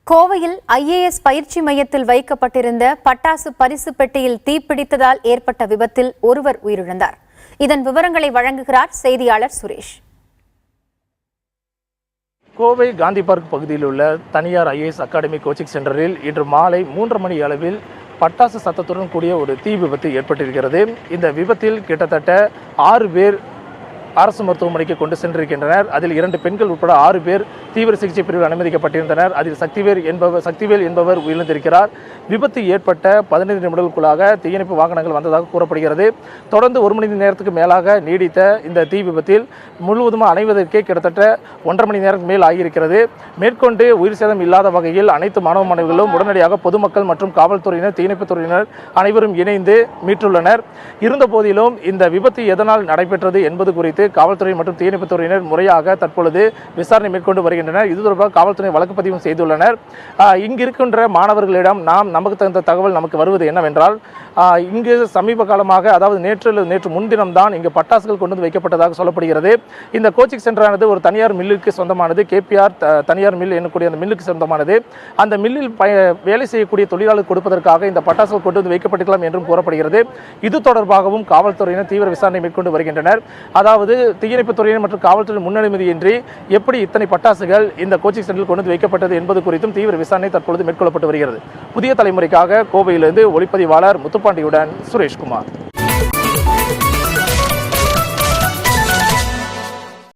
கோவையில் IAS பயிற்சி மையத்தில் வைக்கப்பட்டிருந்த பட்டாசு பரிசு பெட்டியில் தீப்பிடித்ததால் ஏற்பட்ட விபத்தில் ஒருவர் உயிரிழந்தார். இதன் விவரங்களை வழங்குகிறார் செய்தியாளர் சுரேஷ். கோவை காந்தி பார்க் பகுதியில் உள்ள தனியார் IAS அகாடமி கோச்சிங் சென்டரில் இன்று மாலை 3:30 மணி அளவில் பட்டாசு சத்தத்துடன் கூடிய ஒரு தீ விபத்து ஏற்பட்டிருக்கிறது. இந்த விபத்தில் கிட்டத்தட்ட 6 பேர் அரசு மருத்துவமனைக்கு கொண்டு சென்றிருக்கின்றனர். அதில் 2 பெண்கள் உட்பட 6 பேர் தீவிர சிகிச்சை பிரிவில் அனுமதிக்கப்பட்டிருந்தனர். அதில் சக்திவேல் என்பவர் உயிரிழந்திருக்கிறார். விபத்து ஏற்பட்ட 15 நிமிடங்களுக்குள்ளாக தீயணைப்பு வாகனங்கள் வந்ததாக கூறப்படுகிறது. தொடர்ந்து 1 மணி நேரத்துக்கு மேலாக நீடித்த இந்த தீ விபத்தில் முழுவதுமாக அணைவதற்கே கிட்டத்தட்ட 1.5 மணி நேரம் மேல் ஆகியிருக்கிறது. மேற்கொண்டு உயிர் சேதம் இல்லாத வகையில் அனைத்து மாணவ மாணவிகளும் உடனடியாக பொதுமக்கள் மற்றும் காவல்துறையினர், தீயணைப்புத் துறையினர் அனைவரும் இணைந்து மீட்டுள்ளனர். இருந்த போதிலும் இந்த விபத்து எதனால் நடைபெற்றது என்பது குறித்து காவல்துறை மற்றும் தீயணைப்புத் துறையினர் முறையாக தற்பொழுது விசாரணை மேற்கொண்டு வருகின்றனர். இது தொடர்பாக காவல்துறை வழக்கு பதிவு செய்துள்ளனர். இங்கு இருக்கின்ற மாணவர்களிடம் நமக்கு தகுந்த தகவல் நமக்கு வருவது என்னவென்றால், இங்கு சமீப காலமாக, அதாவது நேற்று முன்தினம் தான் இங்கு பட்டாசுகள் கொண்டு வந்து வைக்கப்பட்டதாக சொல்லப்படுகிறது. இந்த கோச்சிங் சென்டரானது ஒரு தனியார் மில்லுக்கு சொந்தமானது. KPR தனியார் மில் என்னக்கூடிய அந்த மில்லுக்கு சொந்தமானது. அந்த மில்லில் வேலை செய்யக்கூடிய தொழிலாளர் கொடுப்பதற்காக இந்த பட்டாசுகள் கொண்டு வந்து வைக்கப்பட்டிருக்கலாம் என்றும் கூறப்படுகிறது. இது தொடர்பாகவும் காவல்துறையினர் தீவிர விசாரணை மேற்கொண்டு வருகின்றனர். அதாவது தீயணைப்புத் துறையினர் மற்றும் காவல்துறை முன்னனுமதியின்றி எப்படி இத்தனை பட்டாசுகள் இந்த கோச்சிங் சென்டரில் கொண்டு வந்து வைக்கப்பட்டது என்பது குறித்தும் தீவிர விசாரணை தற்பொழுது மேற்கொள்ளப்பட்டு வருகிறது. புதிய தலைமுறைக்காக கோவையிலிருந்து ஒளிப்பதிவாளர் முத்துப்பாண்டியுடன் சுரேஷ்குமார்.